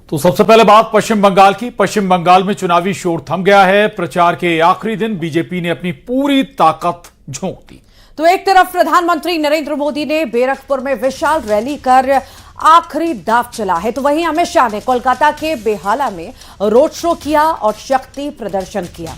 तो सबसे पहले बात पश्चिम बंगाल की। पश्चिम बंगाल में चुनावी शोर थम गया है। प्रचार के आखिरी दिन बीजेपी ने अपनी पूरी ताकत झोंक दी। तो एक तरफ प्रधानमंत्री नरेंद्र मोदी ने बैरकपुर में विशाल रैली कर आखिरी दाव चला है, तो वहीं अमित शाह ने कोलकाता के बेहाला में रोड शो किया और शक्ति प्रदर्शन किया।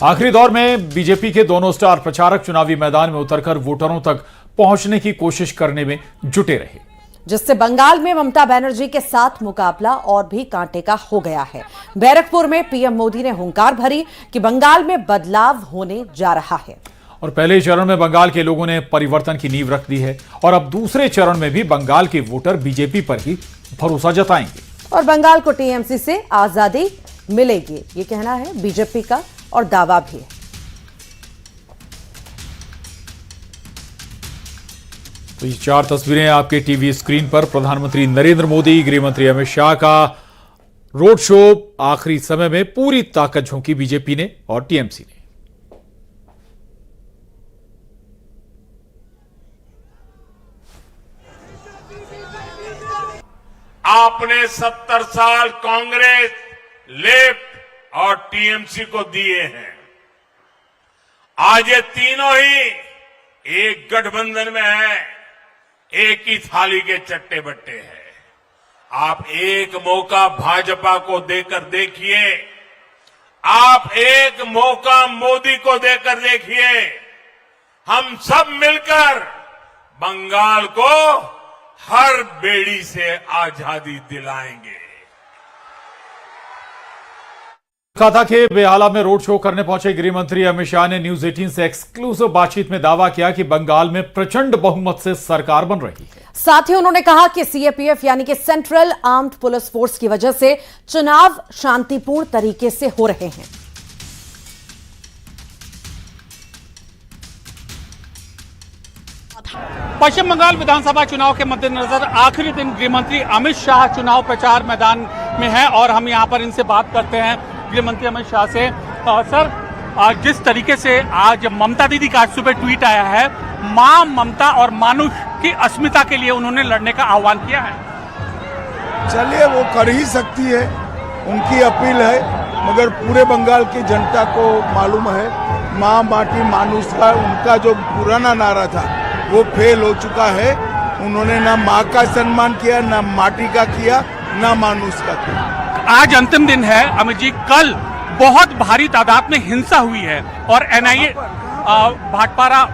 आखिरी दौर में बीजेपी के दोनों स्टार प्रचारक चुनावी मैदान में उतरकर वोटरों तक पहुंचने की कोशिश करने में जुटे रहे, जिससे बंगाल में ममता बनर्जी के साथ मुकाबला और भी कांटे का हो गया है। बैरकपुर में पीएम मोदी ने हुंकार भरी कि बंगाल में बदलाव होने जा रहा है और पहले चरण में बंगाल के लोगों ने परिवर्तन की नींव रख दी है और अब दूसरे चरण में भी बंगाल के वोटर बीजेपी पर ही भरोसा जताएंगे और बंगाल को टीएमसी से आजादी मिलेगी, ये कहना है बीजेपी का और दावा भी है। तो ये चार तस्वीरें आपके टीवी स्क्रीन पर। प्रधानमंत्री नरेंद्र मोदी, गृहमंत्री अमित शाह का रोड शो। आखिरी समय में पूरी ताकत झोंकी बीजेपी ने और टीएमसी ने। आपने 70 साल कांग्रेस, लेफ्ट और टीएमसी को दिए हैं। आज ये तीनों ही एक गठबंधन में हैं, एक ही थाली के चट्टे बट्टे हैं। आप एक मौका भाजपा को देकर देखिए, आप एक मौका मोदी को देकर देखिए। हम सब मिलकर बंगाल को हर बेड़ी से आजादी दिलाएंगे। कोलकाता के बेहाला में रोड शो करने पहुंचे गृहमंत्री अमित शाह ने न्यूज 18 से एक्सक्लूसिव बातचीत में दावा किया कि बंगाल में प्रचंड बहुमत से सरकार बन रही है। साथ ही उन्होंने कहा कि सीएपीएफ यानी कि सेंट्रल आर्म्ड पुलिस फोर्स की वजह से चुनाव शांतिपूर्ण तरीके से हो रहे हैं। पश्चिम बंगाल विधानसभा चुनाव के मद्देनजर आखिरी दिन गृहमंत्री अमित शाह चुनाव प्रचार मैदान में हैं और हम यहां पर इनसे बात करते हैं गृहमंत्री अमित शाह से। सर, जिस तरीके से आज ममता दीदी का आज सुबह ट्वीट आया है, मां ममता और मानुष की अस्मिता के लिए उन्होंने लड़ने का आह्वान किया है। चलिए, वो कर ही सकती है, उनकी अपील है, मगर पूरे बंगाल की जनता को मालूम है मां माटी मानुष का उनका जो पुराना नारा था वो फेल हो चुका है। उन्होंने ना माँ का सम्मान किया, ना माटी का किया, ना मानुष का किया। आज अंतिम दिन है अमित जी। कल बहुत भारी तादाद में हिंसा हुई है और एनआईए भाटपारा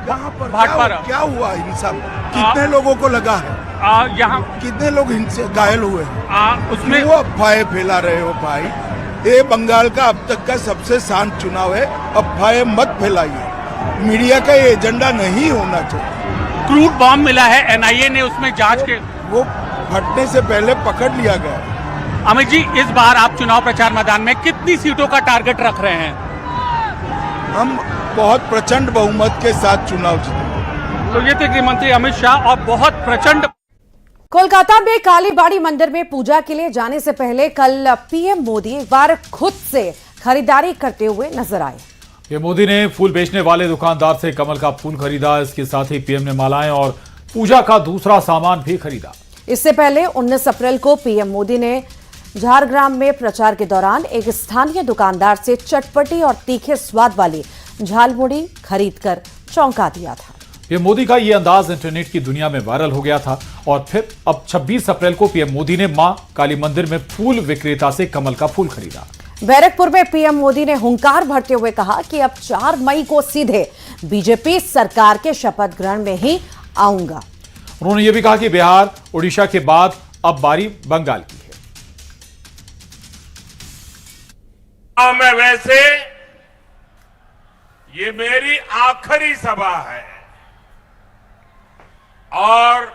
क्या हुआ हिंसा में? कितने लोगों को लगा है? यहाँ कितने लोग हिंसे घायल हुए हैं? उसमें वो अफवाहें फैला रहे हो भाई। ये बंगाल का अब तक का सबसे शांत चुनाव है, अफवाहें मत फैलाइए। मीडिया का ये एजेंडा नहीं होना चाहिए। क्रूड बॉम्ब मिला है, एनआईए ने उसमें जांच के वो फटने से पहले पकड़ लिया गया। अमित जी, इस बार आप चुनाव प्रचार मैदान में कितनी सीटों का टारगेट रख रहे हैं? हम बहुत प्रचंड बहुमत के साथ चुनाव जीतेंगे। तो ये थे गृहमंत्री अमित शाह और बहुत प्रचंड। कोलकाता में कालीबाड़ी मंदिर में पूजा के लिए जाने से पहले कल पीएम मोदी एक बार खुद से खरीदारी करते हुए नजर आए। पीएम मोदी ने फूल बेचने वाले दुकानदार से कमल का फूल खरीदा। इसके साथ ही पीएम ने मालाएं और पूजा का दूसरा सामान भी खरीदा। इससे पहले 19 अप्रैल को पीएम मोदी ने झारग्राम में प्रचार के दौरान एक स्थानीय दुकानदार से चटपटी और तीखे स्वाद वाली झालमुड़ी खरीदकर चौंका दिया था। पीएम मोदी का ये अंदाज इंटरनेट की दुनिया में वायरल हो गया था और फिर अब 26 अप्रैल को पीएम मोदी ने मां काली मंदिर में फूल विक्रेता से कमल का फूल खरीदा। बैरकपुर में पीएम मोदी ने हुंकार भरते हुए कहा कि अब 4 मई को सीधे बीजेपी सरकार के शपथ ग्रहण में ही आऊंगा। उन्होंने यह भी कहा कि बिहार, उड़ीसा के बाद अब बारी बंगाल की है। मैं वैसे ये मेरी आखिरी सभा है और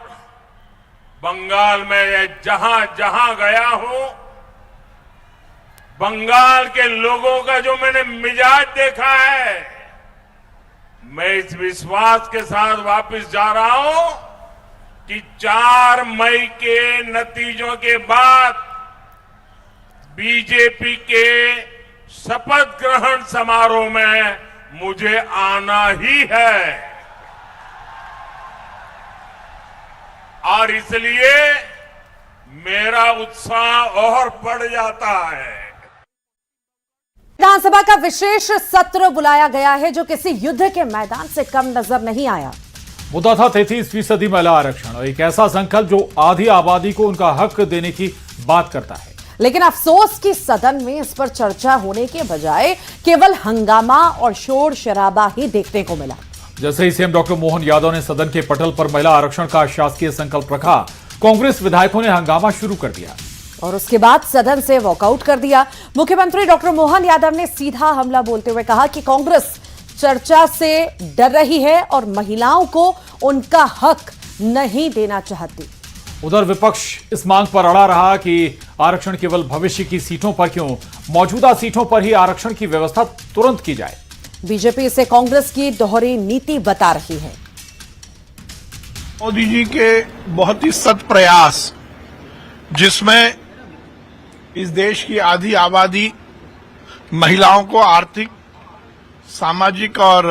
बंगाल में जहां जहां गया हूं, बंगाल के लोगों का जो मैंने मिजाज देखा है, मैं इस विश्वास के साथ वापस जा रहा हूं कि 4 मई के नतीजों के बाद बीजेपी के शपथ ग्रहण समारोह में मुझे आना ही है और इसलिए मेरा उत्साह और बढ़ जाता है। विधानसभा का विशेष सत्र बुलाया गया है जो किसी युद्ध के मैदान से कम नजर नहीं आया। मुद्दा था 33% महिला आरक्षण और एक ऐसा संकल्प जो आधी आबादी को उनका हक देने की बात करता है। लेकिन अफसोस कि सदन में इस पर चर्चा होने के बजाय केवल हंगामा और शोर शराबा ही देखने को मिला। जैसे ही सीएम डॉक्टर मोहन यादव ने सदन के पटल पर महिला आरक्षण का शासकीय संकल्प रखा, कांग्रेस विधायकों ने हंगामा शुरू कर दिया और उसके बाद सदन से वॉकआउट कर दिया। मुख्यमंत्री डॉक्टर मोहन यादव ने सीधा हमला बोलते हुए कहा कि कांग्रेस चर्चा से डर रही है और महिलाओं को उनका हक नहीं देना चाहती। उधर विपक्ष इस मांग पर अड़ा रहा कि आरक्षण केवल भविष्य की सीटों पर क्यों, मौजूदा सीटों पर ही आरक्षण की व्यवस्था तुरंत की जाए। बीजेपी इसे कांग्रेस की दोहरी नीति बता रही है। मोदी जी के बहुत ही सत प्रयास, जिसमें इस देश की आधी आबादी महिलाओं को आर्थिक, सामाजिक और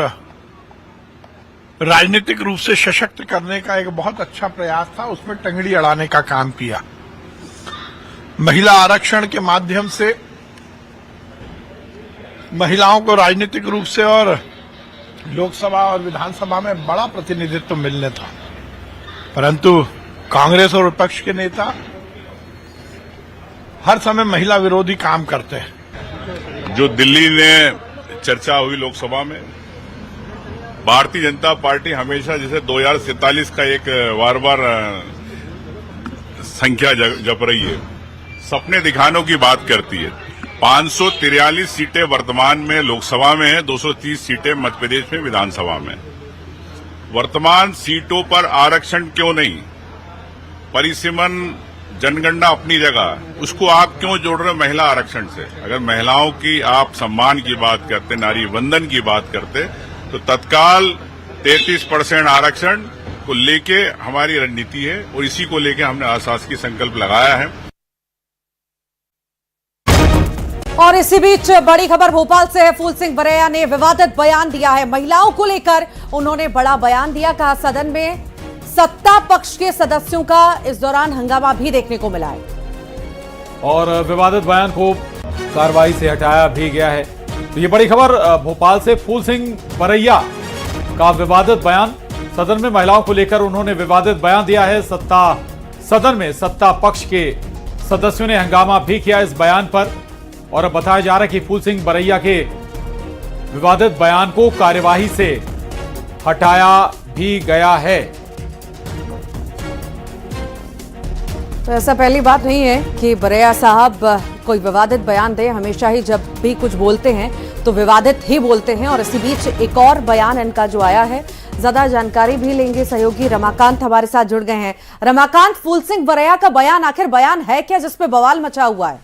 राजनीतिक रूप से सशक्त करने का एक बहुत अच्छा प्रयास था, उसमें टंगड़ी अड़ाने का काम किया। महिला आरक्षण के माध्यम से महिलाओं को राजनीतिक रूप से और लोकसभा और विधानसभा में बड़ा प्रतिनिधित्व मिलने था, परंतु कांग्रेस और विपक्ष के नेता हर समय महिला विरोधी काम करते हैं। जो दिल्ली में चर्चा हुई लोकसभा में, भारतीय जनता पार्टी हमेशा जैसे 2047 का एक बार बार संख्या जप रही है, सपने दिखानों की बात करती है। 543 सीटें वर्तमान में लोकसभा में है, 230 सीटें मध्य प्रदेश में विधानसभा में। वर्तमान सीटों पर आरक्षण क्यों नहीं? परिसीमन, जनगणना अपनी जगह, उसको आप क्यों जोड़ रहे हो महिला आरक्षण से? अगर महिलाओं की आप सम्मान की बात करते, नारी वंदन की बात करते, तो तत्काल 33% आरक्षण को लेके हमारी रणनीति है और इसी को लेके हमने अशासकीय संकल्प लगाया है। और इसी बीच बड़ी खबर भोपाल से है। फूल सिंह बरैया ने विवादित बयान दिया है। महिलाओं को लेकर उन्होंने बड़ा बयान दिया। कहा सदन में सत्ता पक्ष के सदस्यों का इस दौरान हंगामा भी देखने को मिला है और विवादित बयान को कार्रवाई से हटाया भी गया है। तो ये बड़ी खबर भोपाल से। फूल सिंह बरैया का विवादित बयान, सदन में महिलाओं को लेकर उन्होंने विवादित बयान दिया है। सदन में सत्ता पक्ष के सदस्यों ने हंगामा भी किया इस बयान पर और अब बताया जा रहा है कि फूल सिंह बरैया के विवादित बयान को कार्यवाही से हटाया भी गया है। तो ऐसा पहली बात नहीं है कि बरैया साहब कोई विवादित बयान दे। हमेशा ही जब भी कुछ बोलते हैं तो विवादित ही बोलते हैं। और इसी बीच एक और बयान इनका जो आया है, ज्यादा जानकारी भी लेंगे। सहयोगी रमाकांत हमारे साथ जुड़ गए हैं। रमाकांत, फूल सिंह बरैया का बयान आखिर बयान है क्या जिसपे बवाल मचा हुआ है?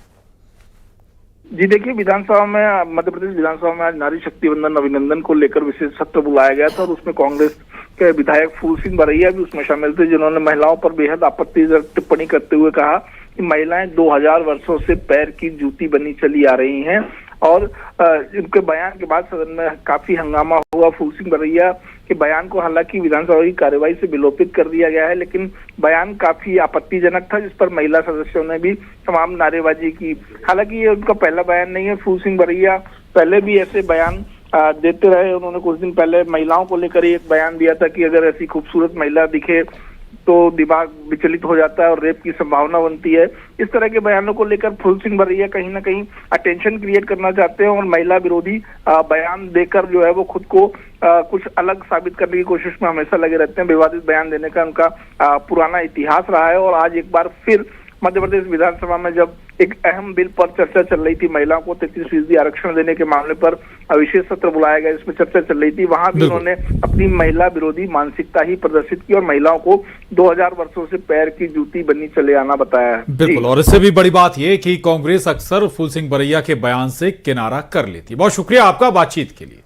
जी देखिए, विधानसभा में, मध्य प्रदेश विधानसभा में आज नारी शक्ति वंदन अभिनंदन को लेकर विशेष सत्र बुलाया गया था और उसमें कांग्रेस के विधायक फूल सिंह बरैया भी उसमें शामिल थे, जिन्होंने महिलाओं पर बेहद आपत्तिजनक टिप्पणी करते हुए कहा कि महिलाएं 2000 वर्षों से पैर की जूती बनी चली आ रही हैं। और इनके बयान के बाद सदन में काफी हंगामा हुआ। फूल सिंह बरैया के बयान को हालांकि विधानसभा की कार्यवाही से विलोपित कर दिया गया है, लेकिन बयान काफी आपत्तिजनक था, जिस पर महिला सदस्यों ने भी तमाम नारेबाजी की। हालांकि ये उनका पहला बयान नहीं है। फूल सिंह बरैया पहले भी ऐसे बयान देते रहे। उन्होंने कुछ दिन पहले महिलाओं को लेकर एक बयान दिया था कि अगर ऐसी खूबसूरत महिला दिखे तो दिमाग विचलित हो जाता है और रेप की संभावना बनती है। इस तरह के बयानों को लेकर फूल सिंह बरैया कहीं ना कहीं अटेंशन क्रिएट करना चाहते हैं और महिला विरोधी बयान देकर जो है वो खुद को कुछ अलग साबित करने की कोशिश में हमेशा लगे रहते हैं। विवादित बयान देने का उनका पुराना इतिहास रहा है और आज एक बार फिर मध्य प्रदेश विधानसभा में जब एक अहम बिल पर चर्चा चल रही थी, महिलाओं को 33% आरक्षण देने के मामले पर विशेष सत्र बुलाया गया, इसमें चर्चा चल रही थी, वहां भी उन्होंने अपनी महिला विरोधी मानसिकता ही प्रदर्शित की और महिलाओं को 2000 वर्षों से पैर की जूती बनी चले आना बताया है। बिल्कुल, और इससे भी बड़ी बात यह कि कांग्रेस अक्सर फूल सिंह बरैया के बयान से किनारा कर लेती है। बहुत शुक्रिया आपका बातचीत के लिए।